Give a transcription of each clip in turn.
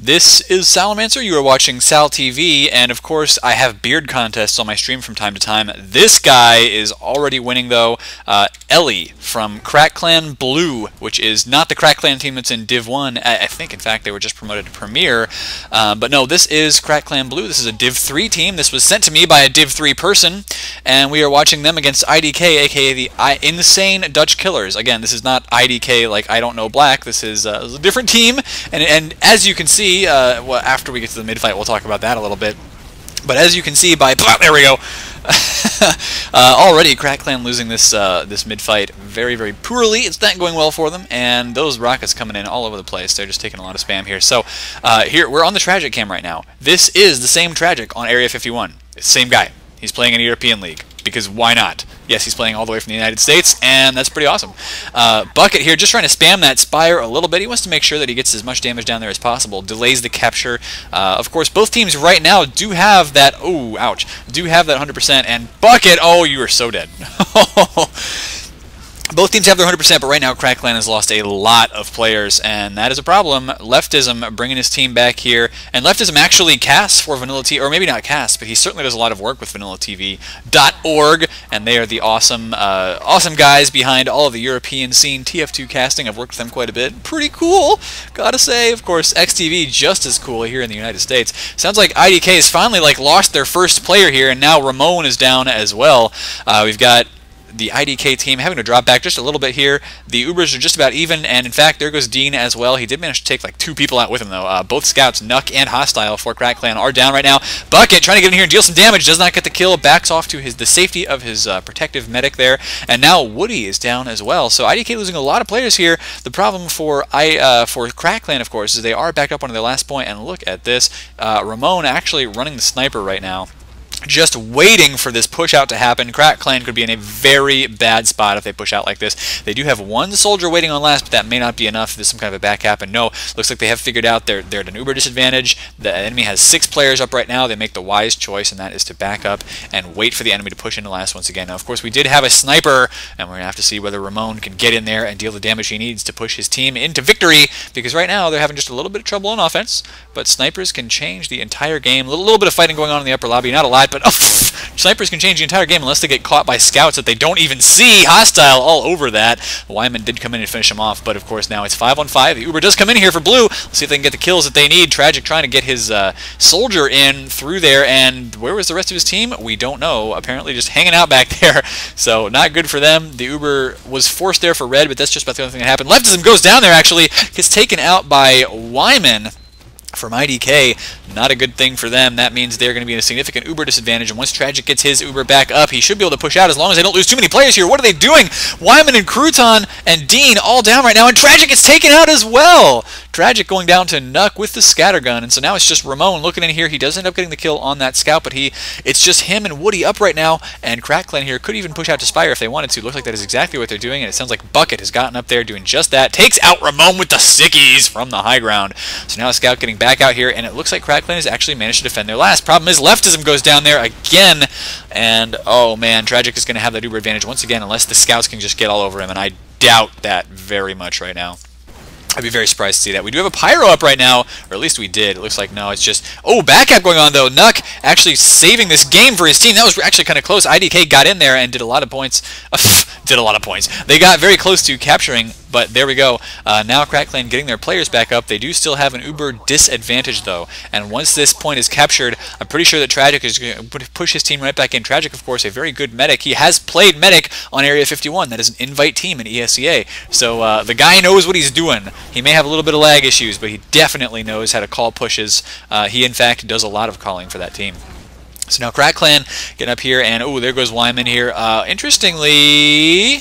This is Salamancer. You are watching SalTV, and of course I have beard contests on my stream from time to time. This guy is already winning though. Ellie from Crack Clan Blue, which is not the Crack Clan team that's in Div1. I think in fact they were just promoted to Premier. But no, this is Crack Clan Blue. This is a Div3 team. This was sent to me by a Div3 person, and we are watching them against IDK, aka the Insane Dutch Killers. Again, this is not IDK like I Don't Know Black. This is a different team, and as you can see, well, after we get to the mid-fight, we'll talk about that a little bit. But as you can see by, there we go, already Crack Clan losing this this mid-fight very, very poorly. It's not going well for them, and those rockets coming in all over the place. They're just taking a lot of spam here. So here, we're on the Tragic cam right now. This is the same Tragic on Area 51. It's the same guy. He's playing in a European league, because why not? Yes, he's playing all the way from the United States, and that's pretty awesome. Bucket here, just trying to spam that Spire a little bit. He wants to make sure that he gets as much damage down there as possible, delays the capture. Of course, both teams right now do have that, oh, ouch, do have that 100%, and Bucket, oh, you are so dead. Both teams have their 100%, but right now Crack Clan has lost a lot of players, and that is a problem. Leftism bringing his team back here, and Leftism actually casts for Vanilla TV, or maybe not casts, but he certainly does a lot of work with VanillaTV.org, and they are the awesome, awesome guys behind all of the European scene. TF2 casting, I've worked with them quite a bit. Pretty cool, gotta say. Of course, XTV just as cool here in the United States. Sounds like IDK has finally lost their first player here, and now Ramon is down as well. We've got the IDK team having to drop back just a little bit here. The Ubers are just about even, and in fact, there goes Dean as well. He did manage to take like 2 people out with him, though. Both scouts, Nuck and Hostile for Crack Clan, are down right now. Bucket trying to get in here and deal some damage, does not get the kill, backs off to the safety of his protective medic there, and now Woody is down as well. So IDK losing a lot of players here. The problem for Crack Clan, of course, is they are backed up on their last point, and look at this. Ramon actually running the sniper right now, just waiting for this push out to happen. Crack Clan could be in a very bad spot if they push out like this. They do have 1 soldier waiting on last, but that may not be enough. There's some kind of a back cap, and no, looks like they have figured out they're at an Uber disadvantage. The enemy has 6 players up right now. They make the wise choice, and that is to back up and wait for the enemy to push into last once again. Now, of course, we did have a sniper, and we're going to have to see whether Ramon can get in there and deal the damage he needs to push his team into victory, because right now they're having just a little bit of trouble on offense, but snipers can change the entire game. A little bit of fighting going on in the upper lobby, not a lot, but snipers can change the entire game unless they get caught by scouts that they don't even see. Hostile all over that. Wyman did come in and finish him off, but of course now it's 5-on-5. The Uber does come in here for Blue. Let's see if they can get the kills that they need. Tragic trying to get his soldier in through there, and where was the rest of his team? We don't know. Apparently just hanging out back there, so not good for them. The Uber was forced there for Red, but that's just about the only thing that happened. Leftism goes down there, actually. Gets taken out by Wyman from IDK. Not a good thing for them. That means they're going to be in a significant Uber disadvantage, and once Tragic gets his Uber back up, he should be able to push out as long as they don't lose too many players here. What are they doing? Wyman and Crouton and Dean all down right now, and Tragic gets taken out as well. Tragic going down to Nuck with the scattergun, and so now it's just Ramon looking in here. He does end up getting the kill on that scout, but it's just him and Woody up right now, and Crack Clan here could even push out to Spire if they wanted to. Looks like that is exactly what they're doing, and it sounds like Bucket has gotten up there doing just that. Takes out Ramon with the sickies from the high ground. So now a scout getting back out here, and it looks like Crack Clan has actually managed to defend their last. Problem is Leftism goes down there again, and oh man, Tragic is going to have that Uber advantage once again unless the scouts can just get all over him, and I doubt that very much right now. I'd be very surprised to see that. We do have a Pyro up right now, or at least we did. It looks like no, it's just, oh, back cap going on though. Nuck actually saving this game for his team. That was actually kind of close. IDK got in there and did a lot of points. Did a lot of points. They got very close to capturing, but there we go. Now Crack Clan getting their players back up. They do still have an Uber disadvantage though, and once this point is captured, I'm pretty sure that Tragic is going to push his team right back in. Tragic, of course, a very good medic. He has played medic on Area 51. That is an invite team in ESEA. So the guy knows what he's doing. He may have a little bit of lag issues, but he definitely knows how to call pushes. He, in fact, does a lot of calling for that team. So now Crack Clan getting up here, and oh, there goes Wyman here. Interestingly,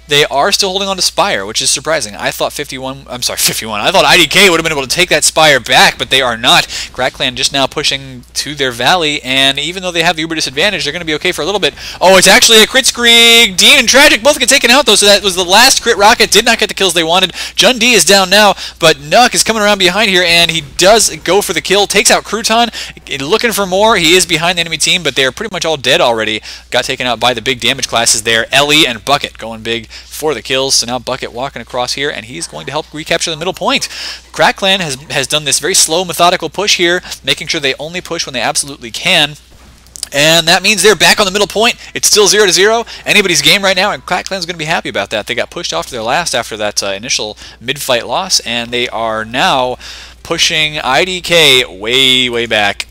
they are still holding on to Spire, which is surprising. I thought 51. I thought IDK would have been able to take that Spire back, but they are not. Crack Clan just now pushing to their valley, and even though they have the Uber disadvantage, they're going to be okay for a little bit. Oh, it's actually a crit screeg. Dean and Tragic both get taken out, though, so that was the last crit rocket. Did not get the kills they wanted. Jun D is down now, but Nuck is coming around behind here, and he does go for the kill. Takes out Crouton. Looking for more. He is behind the enemy team, but they're pretty much all dead already. Got taken out by the big damage classes there. Ellie and Bucket going big for the kills. So now Bucket walking across here, and he's going to help recapture the middle point. Crack Clan has done this very slow, methodical push here, making sure they only push when they absolutely can. And that means they're back on the middle point. It's still 0-0. Anybody's game right now, and Crack Clan's going to be happy about that. They got pushed off to their last after that initial mid-fight loss, and they are now pushing IDK way, way back.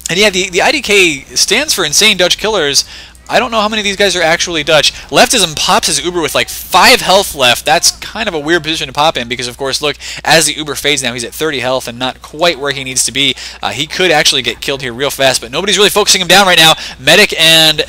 And yeah, the IDK stands for Insane Dutch Killers. I don't know how many of these guys are actually Dutch. Leftism pops his Uber with like 5 health left. That's kind of a weird position to pop in because, of course, look, as the Uber fades now, he's at 30 health and not quite where he needs to be. He could actually get killed here real fast, but nobody's really focusing him down right now. Medic and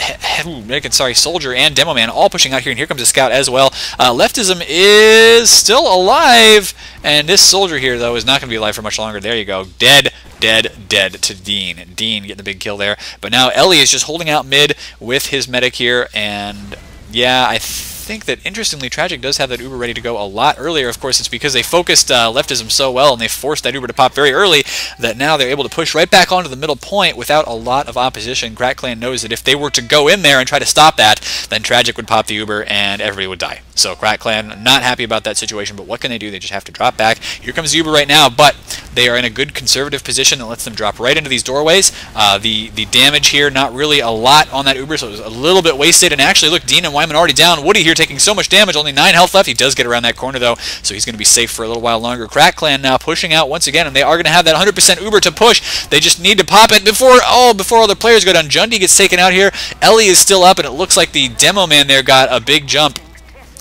Soldier and Demo Man all pushing out here, and here comes a Scout as well. Leftism is still alive, and this Soldier here, though, is not going to be alive for much longer. There you go. Dead to Dean. Dean getting the big kill there. But now Ellie is just holding out mid with his medic here, and yeah, I think that interestingly Tragic does have that Uber ready to go a lot earlier. Of course, it's because they focused Leftism so well and they forced that Uber to pop very early that now they're able to push right back onto the middle point without a lot of opposition. Crack Clan knows that if they were to go in there and try to stop that, then Tragic would pop the Uber and everybody would die. So Crack Clan not happy about that situation, but what can they do? They just have to drop back. Here comes the Uber right now, but they are in a good conservative position that lets them drop right into these doorways. The damage here, not really a lot on that Uber, so it was a little bit wasted. And actually, look, Dean and Wyman already down. Woody here taking so much damage, only 9 health left. He does get around that corner, though, so he's going to be safe for a little while longer. Crack Clan now pushing out once again, and they are going to have that 100% Uber to push. They just need to pop it before other players go down. Jundy gets taken out here. Ellie is still up, and it looks like the Demo Man there got a big jump.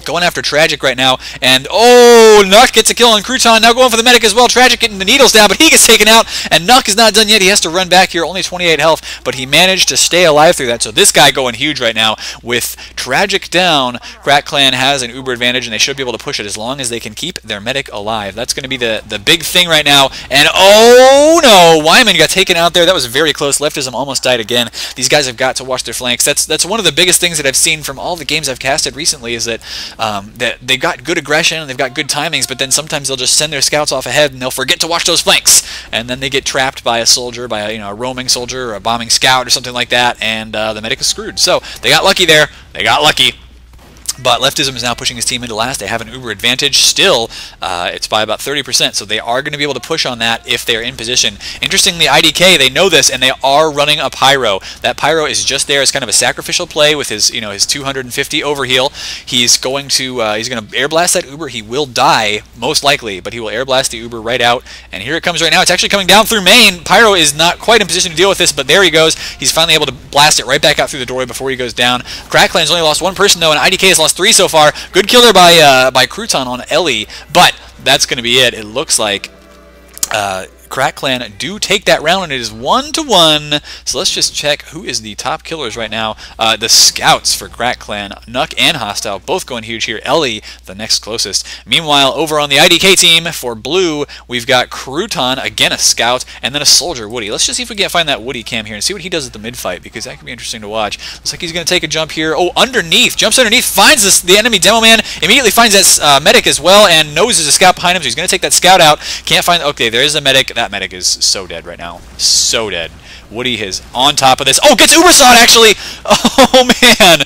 Going after Tragic right now, and Nuck gets a kill on Crouton, now going for the medic as well. Tragic getting the needles down, but he gets taken out, and Nuck is not done yet. He has to run back here, only 28 health, but he managed to stay alive through that. So this guy going huge right now. With Tragic down, Crack Clan has an Uber advantage, and they should be able to push it as long as they can keep their medic alive. That's going to be the big thing right now, and oh no, Wyman got taken out there. That was very close. Leftism almost died again. These guys have got to watch their flanks. That's one of the biggest things that I've seen from all the games I've casted recently, is that they've got good aggression and they've got good timings, but then sometimes they'll just send their scouts off ahead and they'll forget to watch those flanks, and then they get trapped by a soldier, by a roaming soldier or a bombing scout or something like that, and the medic is screwed. So they got lucky there. They got lucky. But Leftism is now pushing his team into last. They have an Uber advantage still. It's by about 30%, so they are going to be able to push on that if they're in position. Interestingly, IDK, they know this, and they are running a Pyro. That Pyro is just there as kind of a sacrificial play with his, his 250 overheal. He's going to air blast that Uber. He will die, most likely, but he will air blast the Uber right out. And here it comes right now. It's actually coming down through main. Pyro is not quite in position to deal with this, but there he goes. He's finally able to blast it right back out through the doorway before he goes down. Crackland's only lost 1 person, though, and IDK has lost 3 so far. Good kill there by Crouton on Ellie, but that's going to be it. It looks like Crack Clan do take that round, and it is 1-1. So let's just check who is the top killers right now. The scouts for Crack Clan, Nuck and Hostile, both going huge here. Ellie, the next closest. Meanwhile, over on the IDK team for blue, we've got Crouton, again a scout, and then a soldier, Woody. Let's just see if we can find that Woody cam here and see what he does at the mid-fight, because that could be interesting to watch. Looks like he's going to take a jump here. Oh, underneath. Jumps underneath, finds the enemy Demo Man, immediately finds that medic as well, and knows there's a scout behind him, so he's going to take that scout out. Can't find... Okay, there is a medic. That medic is so dead right now. So dead. Woody is on top of this. Oh, gets Ubersawed, actually! Oh, man!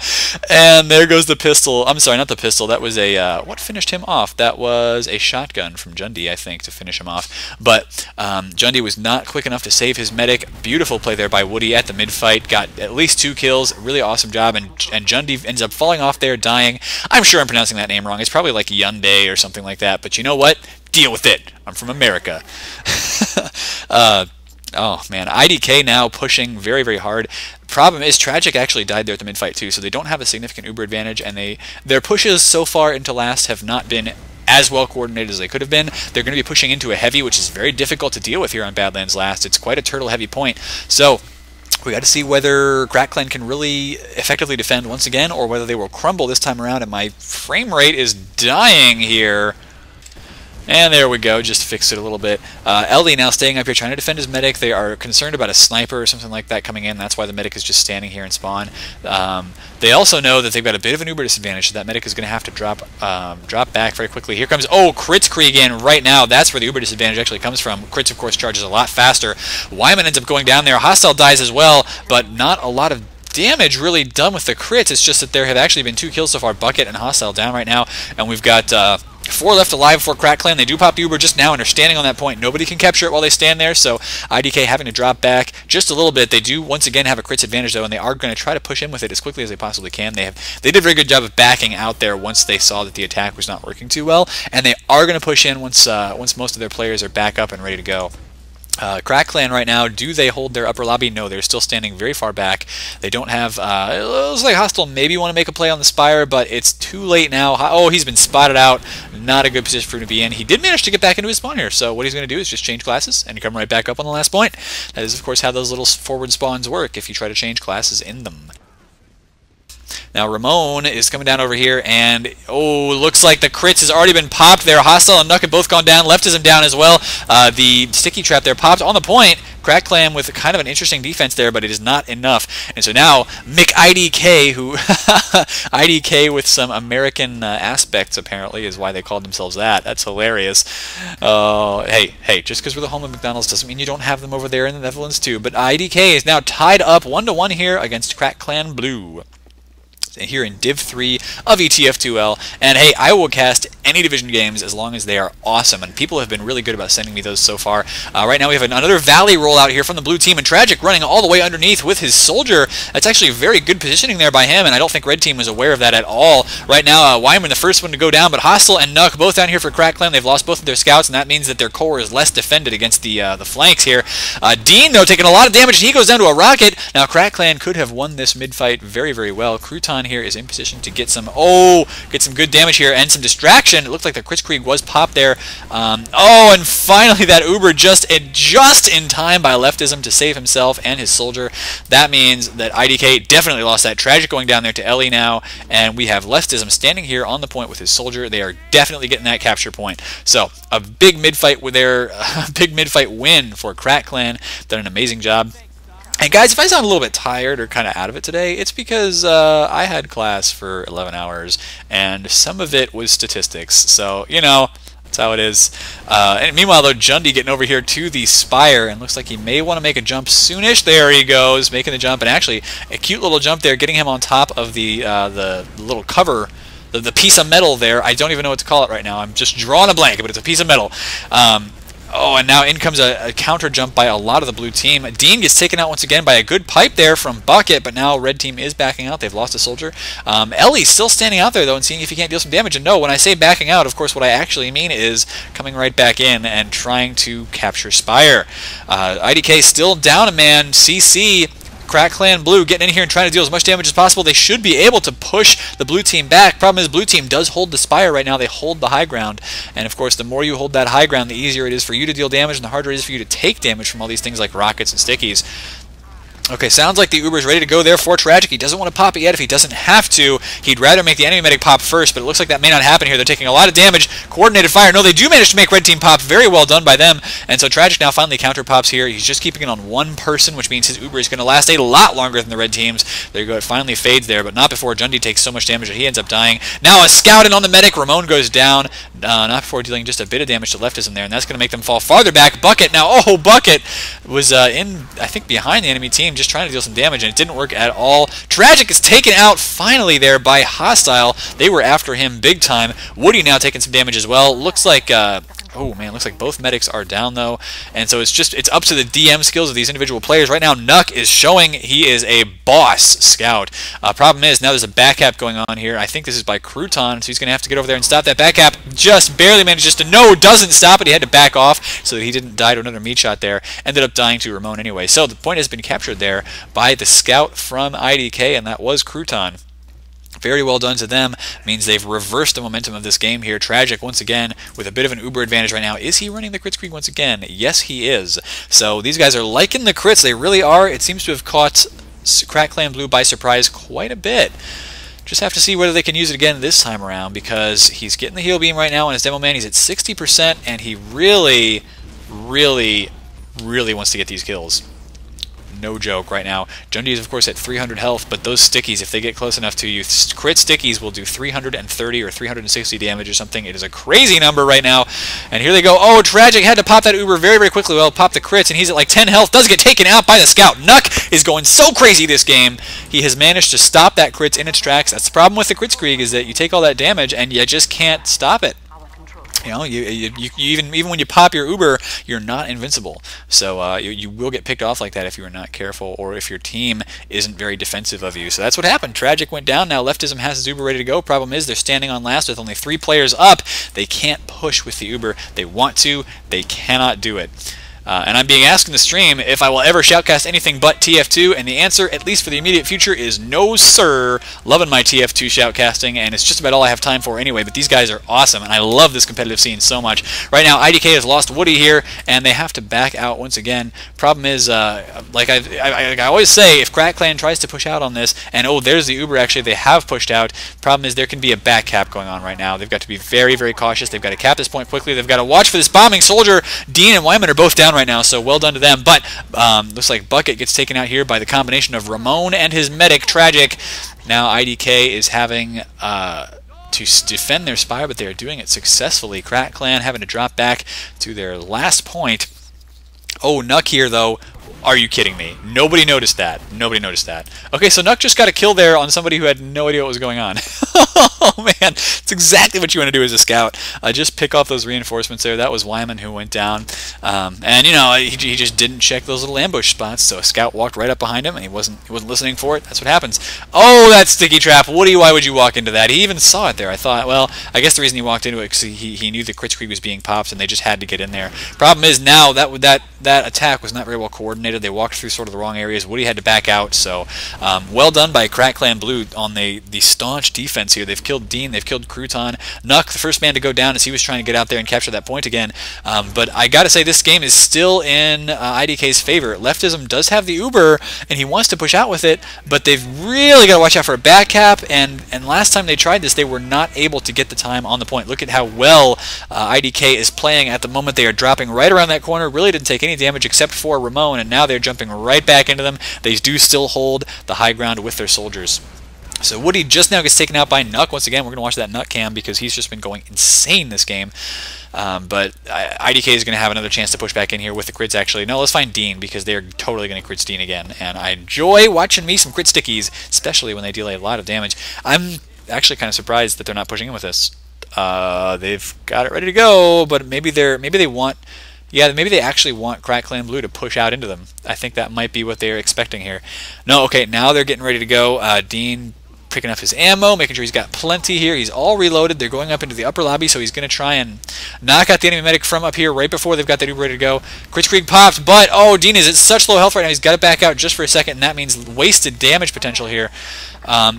And there goes the pistol. I'm sorry, not the pistol. That was a... what finished him off? That was a shotgun from Jundy, I think, to finish him off. But Jundy was not quick enough to save his medic. Beautiful play there by Woody at the mid-fight. Got at least 2 kills. Really awesome job. And Jundy ends up falling off there, dying. I'm sure I'm pronouncing that name wrong. It's probably like Hyundai or something like that. But you know what? Deal with it. I'm from America. Oh man, IDK now pushing very, very hard. Problem is, Tragic actually died there at the mid-fight too, so they don't have a significant Uber advantage, and their pushes so far into last have not been as well coordinated as they could have been. They're going to be pushing into a heavy, which is very difficult to deal with here on Badlands last. It's quite a turtle-heavy point. So we got to see whether Crack Clan can really effectively defend once again, or whether they will crumble this time around, and my frame rate is dying here. And there we go, just fixed it a little bit. Ellie now staying up here trying to defend his medic. They are concerned about a sniper or something like that coming in. That's why the medic is just standing here in spawn. They also know that they've got a bit of an Uber disadvantage, so that medic is going to have to drop back very quickly. Here comes, Crits Krieg in right now. That's where the Uber disadvantage actually comes from. Crits, of course, charges a lot faster. Wyman ends up going down there. Hostile dies as well, but not a lot of damage really done with the crits. It's just that there have actually been 2 kills so far. Bucket and Hostile down right now, and we've got 4 left alive for Crack Clan. They do pop the Uber just now and are standing on that point. Nobody can capture it while they stand there, so IDK having to drop back just a little bit. They do once again have a crits advantage though, and they are going to try to push in with it as quickly as they possibly can. They did a very good job of backing out there once they saw that the attack was not working too well, and they are going to push in once most of their players are back up and ready to go. Crack Clan right now, do they hold their upper lobby? No, they're still standing very far back. They don't have, it looks like Hostile maybe want to make a play on the Spire, but it's too late now. Oh, he's been spotted out. Not a good position for him to be in. He did manage to get back into his spawn here, so what he's going to do is just change classes and come right back up on the last point. That is, of course, how those little forward spawns work if you try to change classes in them. Now Ramon is coming down over here, and oh, looks like the crits has already been popped there. Hostile and Nuck have both gone down. Leftism down as well. The sticky trap there popped on the point. Crack Clan with kind of an interesting defense there, but it is not enough. And so now IDK, who IDK with some American aspects apparently is why they called themselves that. That's hilarious. Hey, just because we're the home of McDonald's doesn't mean you don't have them over there in the Netherlands too. But IDK is now tied up 1-1 here against Crack Clan Blue here in Div3 of ETF2L. And hey, I will cast any division games as long as they are awesome, and people have been really good about sending me those so far. Right now we have another Valley rollout here from the blue team, and Tragic running all the way underneath with his Soldier. That's actually very good positioning there by him, and I don't think Red Team was aware of that at all. Right now, Wyman the first one to go down, but Hostile and Nuck both down here for Crack Clan. They've lost both of their scouts, and that means that their core is less defended against the flanks here. Dean, though, taking a lot of damage, and he goes down to a rocket. Now Crack Clan could have won this mid-fight very, very well. Crouton here is in position to get some good damage here and some distraction. It looked like the Kritzkrieg was popped there. And finally that Uber just in time by Leftism to save himself and his Soldier. That means that IDK definitely lost that. Tragic going down there to Ellie now, and we have Leftism standing here on the point with his Soldier. They are definitely getting that capture point. So a big mid-fight with their big mid-fight win for Crack Clan. Done an amazing job. And guys, if I sound a little bit tired or kind of out of it today, it's because I had class for 11 hours, and some of it was statistics. So, you know, that's how it is. And meanwhile, though, Jundy getting over here to the Spire, and looks like he may want to make a jump soonish. There he goes, making the jump, and actually a cute little jump there, getting him on top of the little cover, the piece of metal there. I don't even know what to call it right now. I'm just drawing a blank, but it's a piece of metal. And now in comes a counter jump by a lot of the blue team. Dean gets taken out once again by a good pipe there from Bucket, but now Red Team is backing out. They've lost a Soldier. Ellie's still standing out there, though, and seeing if he can't deal some damage. And no, when I say backing out, of course, what I actually mean is coming right back in and trying to capture Spire. IDK still down a man. CC... Crack Clan Blue getting in here and trying to deal as much damage as possible. They should be able to push the blue team back. Problem is, blue team does hold the Spire right now. They hold the high ground. And of course, the more you hold that high ground, the easier it is for you to deal damage, and the harder it is for you to take damage from all these things like rockets and stickies. Okay, sounds like the Uber's ready to go there for Tragic. He doesn't want to pop it yet if he doesn't have to. He'd rather make the enemy medic pop first, but it looks like that may not happen here. They're taking a lot of damage. Coordinated fire. No, they do manage to make Red Team pop. Very well done by them. And so Tragic now finally counter pops here. He's just keeping it on one person, which means his Uber is going to last a lot longer than the Red Team's. There you go. It finally fades there, but not before Jundy takes so much damage that he ends up dying. Now a scout in on the medic. Ramon goes down. Not before dealing just a bit of damage to Leftism there, and that's going to make them fall farther back. Bucket now. Oh, Bucket was I think, behind the enemy team, just trying to deal some damage, and it didn't work at all. Tragic is taken out finally there by Hostile. They were after him big time. Woody now taking some damage as well. Looks like oh man, looks like both medics are down though, and so it's up to the DM skills of these individual players. Right now, Nuck is showing he is a boss scout. Problem is, now there's a back cap going on here. I think this is by Crouton, so he's going to have to get over there and stop that back cap. Just barely manages to, no, doesn't stop it. He had to back off so that he didn't die to another meat shot there. Ended up dying to Ramon anyway. So the point has been captured there by the scout from IDK, and that was Crouton. Very well done to them. Means they've reversed the momentum of this game here. Tragic, once again, with a bit of an Uber advantage right now. Is he running the Kritzkrieg once again? Yes, he is. So these guys are liking the crits. They really are. It seems to have caught Crack Clan Blue by surprise quite a bit. Just have to see whether they can use it again this time around, because he's getting the heal beam right now on his Demo Man. He's at 60%, and he really, really, really wants to get these kills. no joke right now. Jundi is, of course, at 300 health, but those stickies, if they get close enough to you, crit stickies will do 330 or 360 damage or something. It is a crazy number right now. And here they go. Oh, Tragic had to pop that Uber very, very quickly. Well, pop the crits, and he's at like 10 health. Does get taken out by the scout. Nuck is going so crazy this game. He has managed to stop that crits in its tracks. That's the problem with the Kritzkrieg, is that you take all that damage and you just can't stop it. You know, you even when you pop your Uber, you're not invincible. So you will get picked off like that if you are not careful, or if your team isn't very defensive of you. So that's what happened. Tragic went down. Now Leftism has his Uber ready to go. Problem is they're standing on last with only 3 players up. They can't push with the Uber. They want to. They cannot do it. And I'm being asked in the stream if I will ever shoutcast anything but TF2, and the answer, at least for the immediate future, is no, sir. Loving my TF2 shoutcasting, and it's just about all I have time for anyway, but these guys are awesome, and I love this competitive scene so much. Right now, IDK has lost Woody here, and they have to back out once again. Problem is, like I always say, if Crack Clan tries to push out on this, and oh, there's the Uber, actually, they have pushed out. Problem is, there can be a back cap going on right now. They've got to be very, very cautious. They've got to cap this point quickly. They've got to watch for this bombing soldier. Dean and Wyman are both down right now, so well done to them. But looks like Bucket gets taken out here by the combination of Ramon and his medic, Tragic. Now IDK is having to defend their Spire, but they are doing it successfully. Crack Clan having to drop back to their last point. Oh, Nuck here, though. Are you kidding me? Nobody noticed that. Nobody noticed that. Okay, so Nuck just got a kill there on somebody who had no idea what was going on. Oh, man. It's exactly what you want to do as a scout. Just pick off those reinforcements there. That was Wyman who went down. And, you know, he just didn't check those little ambush spots, so a scout walked right up behind him, and he wasn't listening for it. That's what happens. Oh, that sticky trap. Woody, why would you walk into that? He even saw it there. I thought, well, I guess the reason he walked into it because he knew the Kritzkrieg was being popped, and they just had to get in there. Problem is, now that attack was not very well coordinated. They walked through sort of the wrong areas. Woody had to back out, so well done by Crack Clan Blue on the staunch defense here. They've killed Dean, they've killed Crouton. Nuck, the first man to go down as he was trying to get out there and capture that point again. But I gotta say, this game is still in IDK's favor. Leftism does have the Uber, and he wants to push out with it, but they've really got to watch out for a back cap, and last time they tried this, they were not able to get the time on the point. Look at how well IDK is playing at the moment. They are dropping right around that corner, really didn't take any damage except for Ramon, and now they're jumping right back into them. They do still hold the high ground with their soldiers. So Woody just now gets taken out by Nuck. Once again, we're going to watch that Nuck cam because he's just been going insane this game. But IDK is going to have another chance to push back in here with the crits, actually. No, let's find Dean because they're totally going to crit Dean again. And I enjoy watching me some crit stickies, especially when they deal a lot of damage. I'm actually kind of surprised that they're not pushing in with this. They've got it ready to go, but maybe they want... Yeah, maybe they actually want Crack Clan Blue to push out into them. I think that might be what they're expecting here. No, okay, now they're getting ready to go. Dean picking up his ammo, making sure he's got plenty here. He's all reloaded. They're going up into the upper lobby, so he's going to try and knock out the enemy medic from up here right before they've got that Uber ready to go. Kritzkrieg popped, but, oh, Dean is at such low health right now. He's got to back out just for a second, and that means wasted damage potential here.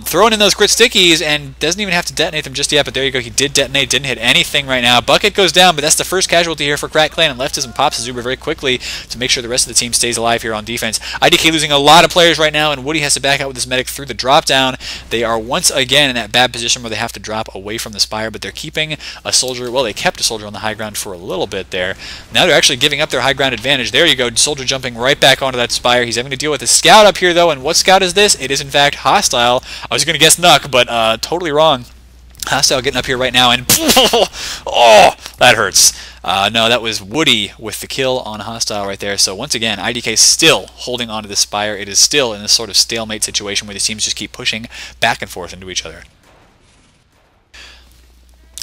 Throwing in those crit stickies and doesn't even have to detonate them just yet, but there you go. He did detonate, didn't hit anything right now. Bucket goes down, but that's the first casualty here for Crack Clan, and Leftism pops his Uber very quickly to make sure the rest of the team stays alive here on defense. IDK losing a lot of players right now, and Woody has to back out with his medic through the drop down. They are once again in that bad position where they have to drop away from the Spire, but they're keeping a soldier. Well, they kept a soldier on the high ground for a little bit there. Now they're actually giving up their high ground advantage. There you go, soldier jumping right back onto that Spire. He's having to deal with a scout up here, though, and what scout is this? It is, in fact, hostile. I was going to guess Nuck, but totally wrong. Hostile getting up here right now, and oh, that hurts. No, that was Woody with the kill on Hostile right there. So once again, IDK still holding on to this Spire. It is still in this sort of stalemate situation where the teams just keep pushing back and forth into each other.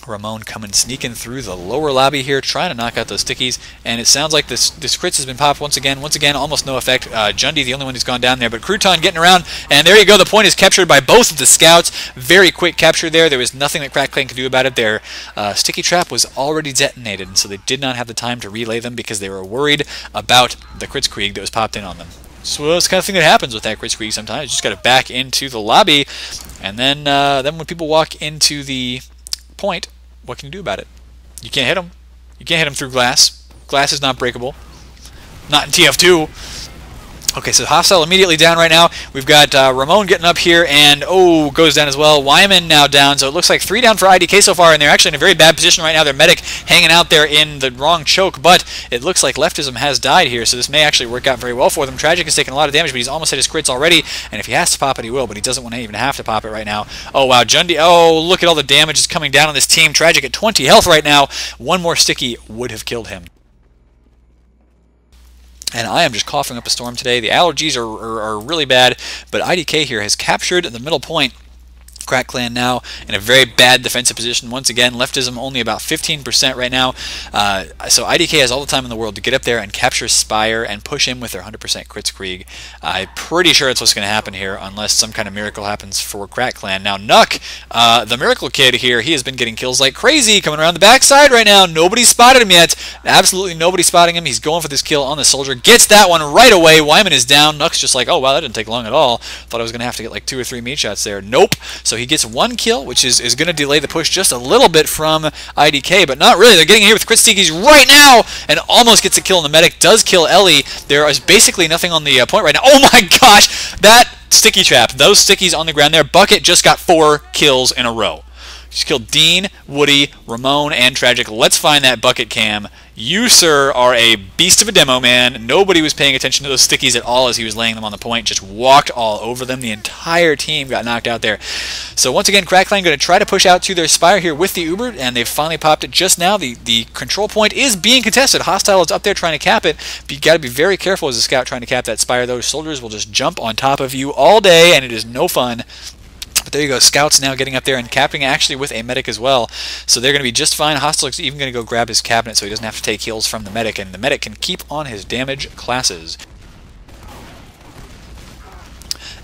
Ramon coming sneaking through the lower lobby here, trying to knock out those stickies, and it sounds like this crits has been popped once again, almost no effect. Jundi, the only one who's gone down there, but Crouton getting around, and there you go, the point is captured by both of the scouts. Very quick capture there. There was nothing that Crack Clan could do about it. Their sticky trap was already detonated, and so they did not have the time to relay them because they were worried about the Kritzkrieg that was popped in on them. So it's the kind of thing that happens with that Kritzkrieg sometimes. You just got to back into the lobby, and then when people walk into the point, what can you do about it? You can't hit them. You can't hit them through glass. Glass is not breakable. Not in TF2. Okay, so Hostile immediately down right now. We've got Ramon getting up here, and goes down as well. Wyman now down, so it looks like 3 down for IDK so far, and they're actually in a very bad position right now. Their medic hanging out there in the wrong choke, but it looks like Leftism has died here, so this may actually work out very well for them. Tragic has taken a lot of damage, but he's almost hit his crits already, and if he has to pop it, he will, but he doesn't want to even have to pop it right now. Oh, wow, Jundi, look at all the damage that's coming down on this team. Tragic at 20 health right now. One more sticky would have killed him. And I am just coughing up a storm today. The allergies are really bad, but IDK here has captured the middle point. Crack Clan now in a very bad defensive position. Once again, Leftism only about 15% right now. So IDK has all the time in the world to get up there and capture Spire and push him with their 100% crits Krieg. I'm pretty sure that's what's going to happen here, unless some kind of miracle happens for Crack Clan. Now, Nuck, the Miracle Kid here, he has been getting kills like crazy, coming around the backside right now. Nobody's spotted him yet. Absolutely nobody spotting him. He's going for this kill on the soldier. Gets that one right away. Wyman is down. Nuck's just like, oh, wow, that didn't take long at all. Thought I was going to have to get like 2 or 3 meat shots there. Nope. So he gets 1 kill, which is going to delay the push just a little bit from IDK, but not really. They're getting in here with crit stickies right now, and almost gets a kill, and the medic does kill Ellie. There is basically nothing on the point right now. Oh my gosh! That sticky trap, those stickies on the ground there. Bucket just got 4 kills in a row. Just killed Dean, Woody, Ramon, and Tragic. Let's find that bucket cam. You, sir, are a beast of a demo, man. Nobody was paying attention to those stickies at all as he was laying them on the point. Just walked all over them. The entire team got knocked out there. So once again, Crack Clan going to try to push out to their Spire here with the Uber, and they've finally popped it just now. The control point is being contested. Hostile is up there trying to cap it. But you got to be very careful as a scout trying to cap that Spire. Those soldiers will just jump on top of you all day, and it is no fun. But there you go, Scouts now getting up there and capping actually with a medic as well. So they're going to be just fine. Hostile is even going to go grab his cabinet so he doesn't have to take heals from the medic, and the medic can keep on his damage classes.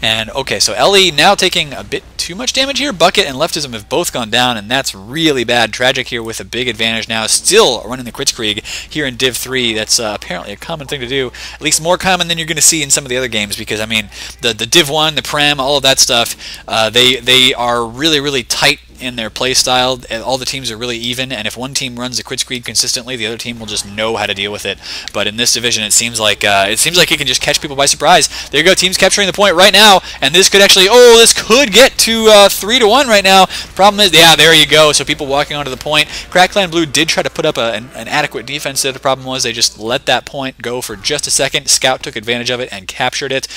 And okay, so Ellie now taking a bit too much damage here. Bucket and Leftism have both gone down, and that's really bad. Tragic here with a big advantage now, still running the Kritzkrieg here in Div 3. That's apparently a common thing to do, at least more common than you're going to see in some of the other games, because I mean the Div 1, the Prem, all of that stuff, they are really tight in their play style. All the teams are really even, and if one team runs the Kritzkrieg consistently, the other team will just know how to deal with it. But in this division, it seems like it can just catch people by surprise. There you go, teams capturing the point right now, and this could actually, this could get to 3-1 right now. Problem is, yeah, there you go. So people walking onto the point. Crack Clan Blue did try to put up an adequate defense there. The problem was they just let that point go for just a second. Scout took advantage of it and captured it.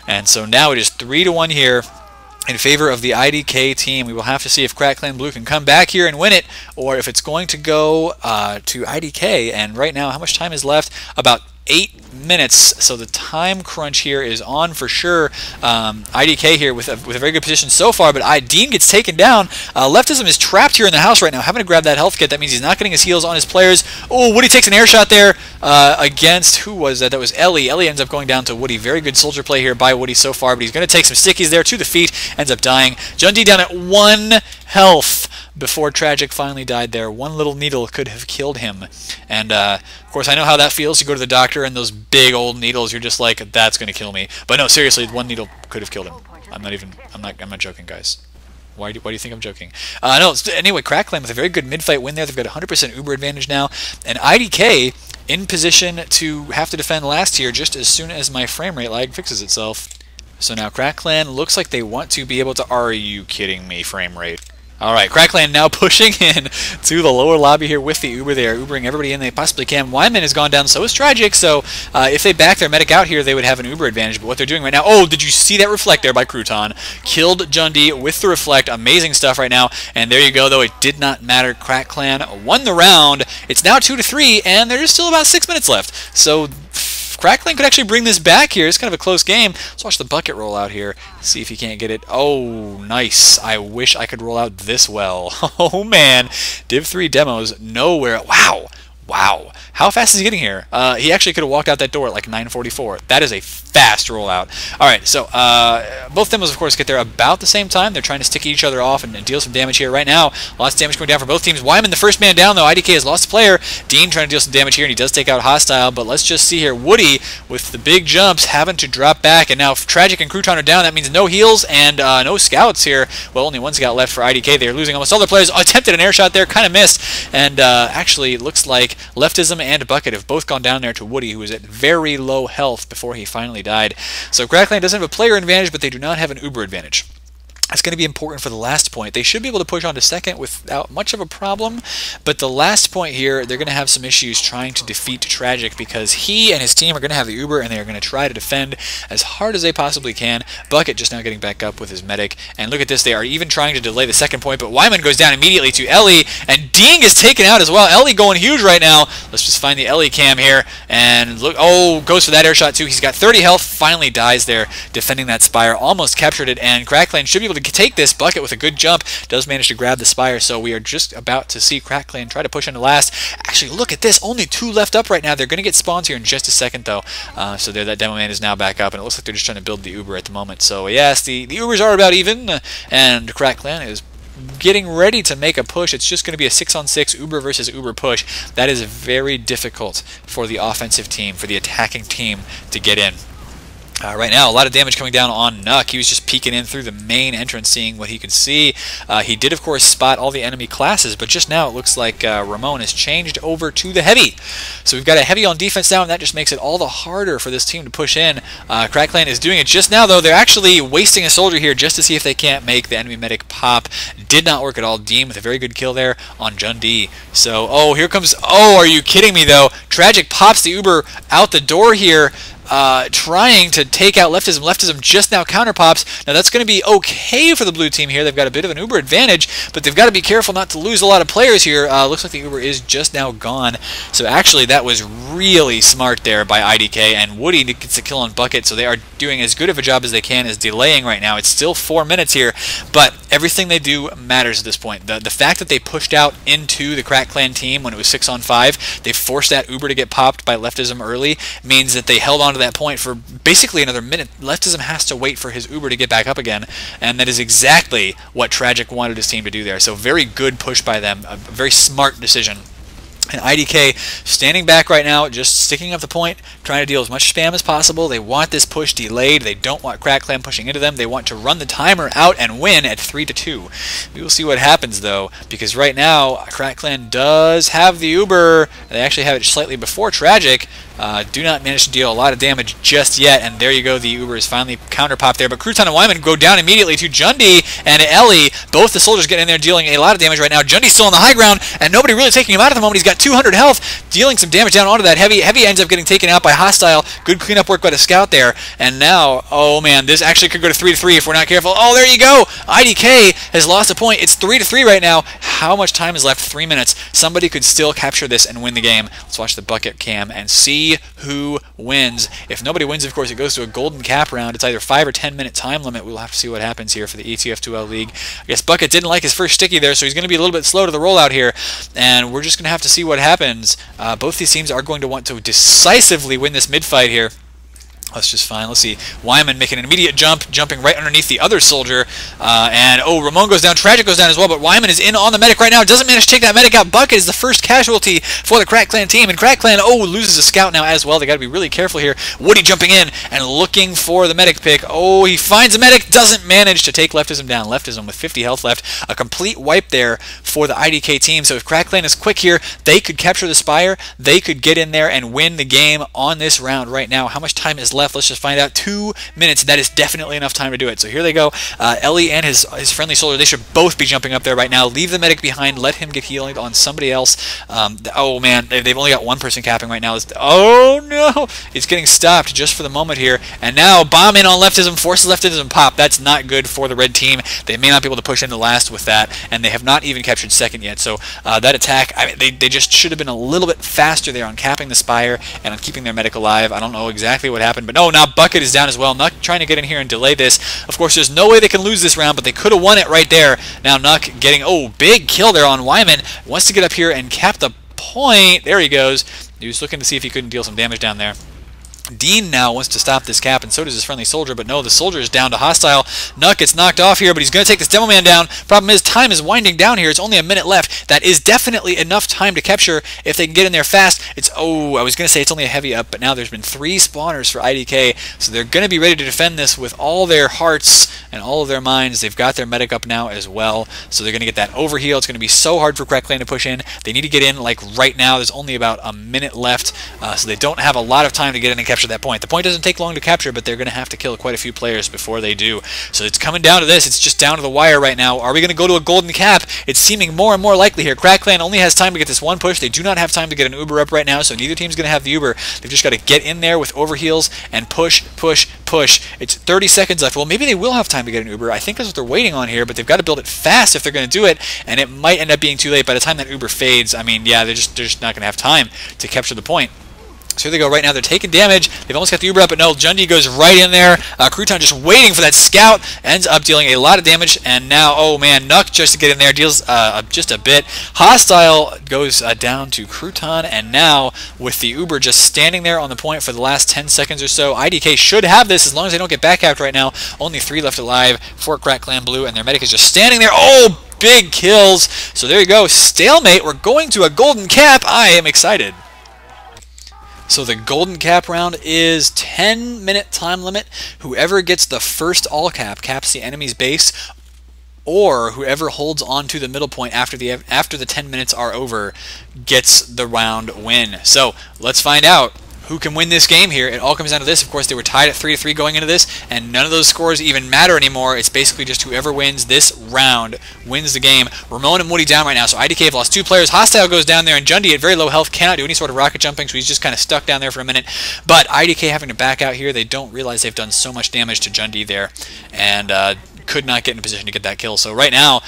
And so now it is 3-1 here in favor of the IDK team. We will have to see if Crack Clan Blue can come back here and win it, or if it's going to go to IDK. And right now, how much time is left? About 8 minutes, so the time crunch here is on for sure. IDK here with a very good position so far, but Dean gets taken down. Leftism is trapped here in the house right now, having to grab that health kit. That means he's not getting his heals on his players. Oh, Woody takes an air shot there against, who was that? That was Ellie. Ellie ends up going down to Woody. Very good soldier play here by Woody so far, but he's going to take some stickies there to the feet, ends up dying. Jundi down at 1 health before Tragic finally died there. One little needle could have killed him. And of course, I know how that feels. You go to the doctor and those big old needles, you're just like, that's going to kill me. But no, seriously, 1 needle could have killed him. I'm not joking, guys. Why do you think I'm joking? No, anyway, Crack Clan with a very good mid-fight win there. They've got 100% Uber advantage now. And IDK in position to have to defend last here just as soon as my frame rate lag fixes itself. So now Crack Clan looks like they want to be able to, are you kidding me, frame rate? Alright, Crack Clan now pushing in to the lower lobby here with the Uber. They are Ubering everybody in they possibly can. Wyman has gone down, so is Tragic, so if they back their medic out here, they would have an Uber advantage. But what they're doing right now, oh, did you see that reflect there by Crouton? Killed Jundi with the reflect. Amazing stuff right now. And there you go, though. It did not matter. Crack Clan won the round. It's now 2-3, and there's still about 6 minutes left. So Crack Clan could actually bring this back here. It's kind of a close game. Let's watch the bucket roll out here. See if he can't get it. Oh, nice. I wish I could roll out this well. Oh, man. Div 3 demos nowhere. Wow. Wow. How fast is he getting here? He actually could have walked out that door at like 9:44. That is a fast rollout. Alright, so both demos, of course, get there about the same time. They're trying to stick each other off and deal some damage here right now. Lots of damage going down for both teams. Wyman, the first man down, though. IDK has lost a player. Dean trying to deal some damage here, and he does take out Hostile. But let's just see here. Woody, with the big jumps, having to drop back. And now if Tragic and Crouton are down, that means no heals and no scouts here. Well, only 1 scout left for IDK. They're losing almost all their players. Attempted an air shot there, kind of missed. And actually, it looks like Leftism and Bucket have both gone down there to Woody, who was at very low health before he finally died. So Crackland doesn't have a player advantage, but they do not have an Uber advantage. That's going to be important for the last point. They should be able to push on to second without much of a problem, but the last point here, they're going to have some issues trying to defeat Tragic because he and his team are going to have the Uber and they're going to try to defend as hard as they possibly can. Bucket just now getting back up with his medic, and look at this, they are even trying to delay the second point, but Wyman goes down immediately to Ellie, and Ding is taken out as well. Ellie going huge right now. Let's just find the Ellie cam here, and look, oh, goes for that air shot too. He's got 30 health, finally dies there, defending that Spire, almost captured it, and Crackland should be able to take this. Bucket with a good jump does manage to grab the Spire, so we are just about to see Crackland try to push into last. Actually, look at this, only 2 left up right now. They're going to get spawns here in just a second though, so there, that Demo Man is now back up, and it looks like they're just trying to build the Uber at the moment. So yes, the Ubers are about even, and Crackland is getting ready to make a push. It's just going to be a 6-on-6 Uber versus Uber push. That is very difficult for the offensive team, for the attacking team to get in. Right now, a lot of damage coming down on Nuck. He was just peeking in through the main entrance, seeing what he could see. He did, of course, spot all the enemy classes, but just now it looks like Ramon has changed over to the Heavy. So we've got a Heavy on defense now, and that just makes it all the harder for this team to push in. Crackland is doing it just now, though. They're actually wasting a soldier here just to see if they can't make the enemy medic pop. Did not work at all. Deem with a very good kill there on Jundee. So, oh, here comes... Oh, are you kidding me, though? Tragic pops the Uber out the door here. Trying to take out Leftism. Leftism just now counter pops. Now that's going to be okay for the blue team here. They've got a bit of an Uber advantage, but they've got to be careful not to lose a lot of players here. Looks like the Uber is just now gone. So actually that was really smart there by IDK, and Woody gets a kill on Bucket, so they are doing as good of a job as they can as delaying right now. It's still 4 minutes here, but everything they do matters at this point. The fact that they pushed out into the Crackland team when it was 6-on-5, they forced that Uber to get popped by Leftism early, means that they held on to that point for basically another minute. Leftism has to wait for his Uber to get back up again, and that is exactly what Tragic wanted his team to do there. So very good push by them, a very smart decision. And IDK standing back right now, just sticking up the point, trying to deal as much spam as possible. They want this push delayed. They don't want Crackland pushing into them. They want to run the timer out and win at 3-2. We will see what happens, though, because right now, Crackland does have the Uber. They actually have it slightly before Tragic. Do not manage to deal a lot of damage just yet, and there you go. The Uber is finally counter-popped there, but Crouton and Wyman go down immediately to Jundee and Ellie. Both the soldiers get in there dealing a lot of damage right now. Jundee's still on the high ground, and nobody really taking him out at the moment. He's got 200 health, dealing some damage down onto that Heavy. Heavy ends up getting taken out by Hostile. Good cleanup work by the Scout there, and now, oh man, this actually could go to 3-3 if we're not careful. Oh, there you go! IDK has lost a point. It's 3-3 right now. How much time is left? 3 minutes. Somebody could still capture this and win the game. Let's watch the Bucket cam and see who wins. If nobody wins, of course, it goes to a golden cap round. It's either 5 or 10 minute time limit. We'll have to see what happens here for the ETF2L League. I guess Bucket didn't like his first sticky there, so he's going to be a little bit slow to the rollout here, and we're just going to have to see what happens. Both these teams are going to want to decisively win this mid-fight here. That's just fine. Let's see. Wyman making an immediate jump, jumping right underneath the other soldier. And, oh, Ramon goes down. Tragic goes down as well, but Wyman is in on the medic right now. Doesn't manage to take that medic out. Bucket is the first casualty for the Crackland team. And Crackland, oh, loses a scout now as well. They got to be really careful here. Woody jumping in and looking for the medic pick. Oh, he finds a medic. Doesn't manage to take Leftism down. Leftism with 50 health left. A complete wipe there for the IDK team. So if Crackland is quick here, they could capture the Spire. They could get in there and win the game on this round right now. How much time is left? Let's just find out. 2 minutes. That is definitely enough time to do it. So here they go. Ellie and his friendly soldier, they should both be jumping up there right now. Leave the medic behind. Let him get healed on somebody else. Oh, man. They've only got one person capping right now. Oh, no. It's getting stopped just for the moment here. And now bomb in on Leftism. Forces Leftism pop. That's not good for the red team. They may not be able to push into last with that. And they have not even captured second yet. So that attack, I mean, they just should have been a little bit faster there on capping the Spire and on keeping their medic alive. I don't know exactly what happened. But no, now Bucket is down as well. Nuck trying to get in here and delay this. Of course, there's no way they can lose this round, but they could have won it right there. Now Nuck getting, oh, big kill there on Wyman. Wants to get up here and cap the point. There he goes. He was looking to see if he couldn't deal some damage down there. Dean now wants to stop this cap, and so does his friendly soldier, but no, the soldier is down to hostile. Nuck gets knocked off here, but he's going to take this demo man down. Problem is, time is winding down here. It's only a minute left. That is definitely enough time to capture if they can get in there fast. Oh, I was going to say it's only a heavy up, but now there's been 3 spawners for IDK, so they're going to be ready to defend this with all their hearts and all of their minds. They've got their medic up now as well, so they're going to get that overheal. It's going to be so hard for Crack Clan to push in. They need to get in like right now. There's only about a minute left, so they don't have a lot of time to get in and capture that point. The point doesn't take long to capture, but they're going to have to kill quite a few players before they do. So it's coming down to this. It's just down to the wire right now. Are we going to go to a golden cap? It's seeming more and more likely here. Crack Clan only has time to get this one push. They do not have time to get an Uber up right now, so neither team's going to have the Uber. They've just got to get in there with overheals and push, push, push. It's 30 seconds left. Well, maybe they will have time to get an Uber. I think that's what they're waiting on here, but they've got to build it fast if they're going to do it, and it might end up being too late. By the time that Uber fades, I mean, yeah, they're just not going to have time to capture the point. So here they go right now. They're taking damage. They've almost got the Uber up, but no, Jundi goes right in there. Crouton just waiting for that scout. Ends up dealing a lot of damage, and now, oh man, Nuck just to get in there deals just a bit. Hostile goes down to Crouton, and now with the Uber just standing there on the point for the last 10 seconds or so, IDK should have this as long as they don't get back out right now. Only 3 left alive for Crack Clan Blue, and their medic is just standing there. Oh, big kills. So there you go. Stalemate. We're going to a golden cap. I am excited. So the golden cap round is 10-minute time limit. Whoever gets the first all cap caps the enemy's base, or whoever holds on to the middle point after the 10 minutes are over gets the round win. So let's find out who can win this game here. It all comes down to this. Of course, they were tied at 3-3 going into this, and none of those scores even matter anymore. It's basically just whoever wins this round wins the game. Ramon and Woody down right now, so IDK have lost 2 players. Hostile goes down there, and Jundi at very low health cannot do any sort of rocket jumping, so he's just kind of stuck down there for a minute. But IDK having to back out here, they don't realize they've done so much damage to Jundi there, and could not get in a position to get that kill. So right now,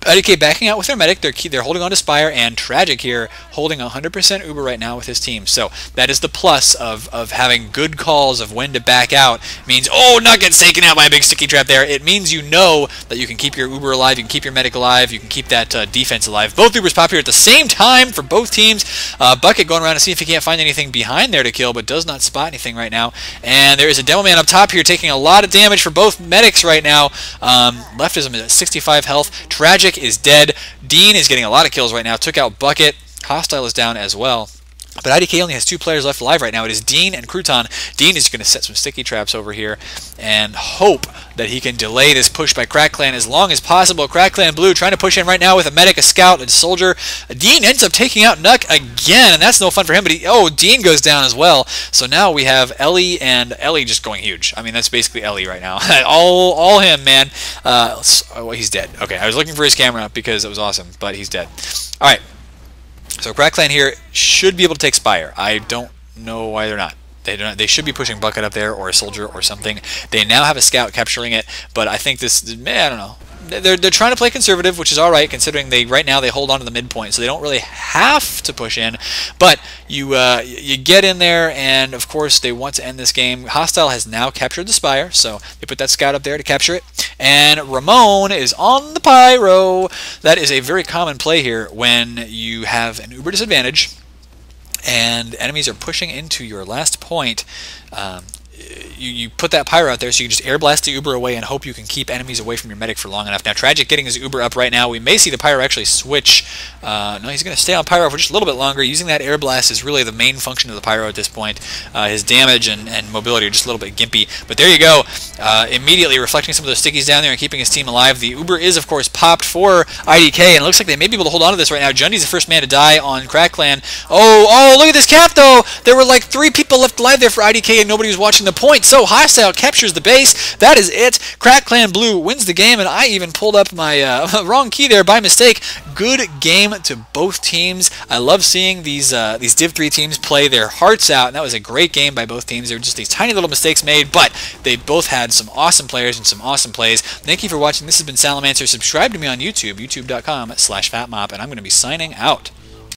IDK backing out with their medic. They're holding on to Spire, and Tragic here holding 100% Uber right now with his team. So that is the plus of having good calls of when to back out. It means, oh, not getting taken out by a big sticky trap there. It means you know that you can keep your Uber alive, you can keep your medic alive, you can keep that defense alive. Both Ubers pop here at the same time for both teams. Bucket going around to see if he can't find anything behind there to kill, but does not spot anything right now. And there is a demo man up top here taking a lot of damage for both medics right now. Leftism is at 65 health. Tragic is dead. Dean is getting a lot of kills right now. Took out Bucket. Hostile is down as well. But IDK only has 2 players left alive right now. It is Dean and Crouton. Dean is going to set some sticky traps over here and hope that he can delay this push by Crack Clan as long as possible. Crack Clan Blue trying to push in right now with a medic, a scout, a soldier. Dean ends up taking out Nuck again, and that's no fun for him. But Dean goes down as well. So now we have Ellie, and Ellie just going huge. I mean, that's basically Ellie right now. all him, man. Oh, he's dead. Okay, I was looking for his camera because it was awesome, but he's dead. All right. So Crack Clan here should be able to take Spire. I don't know why they're not. They should be pushing Bucket up there, or a soldier or something. They now have a scout capturing it, but I think this, I don't know. They're trying to play conservative, which is all right, considering right now they hold on to the midpoint, so they don't really have to push in. But you get in there, and of course they want to end this game. Hostile has now captured the Spire, so they put that scout up there to capture it. And Ramon is on the pyro. That is a very common play here when you have an Uber disadvantage and enemies are pushing into your last point. You put that pyro out there so you can just air blast the Uber away and hope you can keep enemies away from your medic for long enough. Now Tragic getting his Uber up right now. We may see the pyro actually switch. No, he's going to stay on pyro for just a little bit longer. Using that air blast is really the main function of the pyro at this point. His damage and mobility are just a little bit gimpy. But there you go. Immediately reflecting some of those stickies down there and keeping his team alive. The Uber is, of course, popped for IDK, and it looks like they may be able to hold on to this right now. Jundi's the first man to die on Crack Clan. Oh, look at this cap, though! There were like 3 people left alive there for IDK, and nobody was watching the point. So Hostile captures the base. That is it. Crack Clan Blue wins the game, and I even pulled up my wrong key there by mistake. Good game to both teams. I love seeing these Div3 teams play their hearts out, and that was a great game by both teams. There were just these tiny little mistakes made, but they both had some awesome players and some awesome plays. Thank you for watching. This has been Salamancer. Subscribe to me on YouTube, youtube.com/fatmop, and I'm going to be signing out.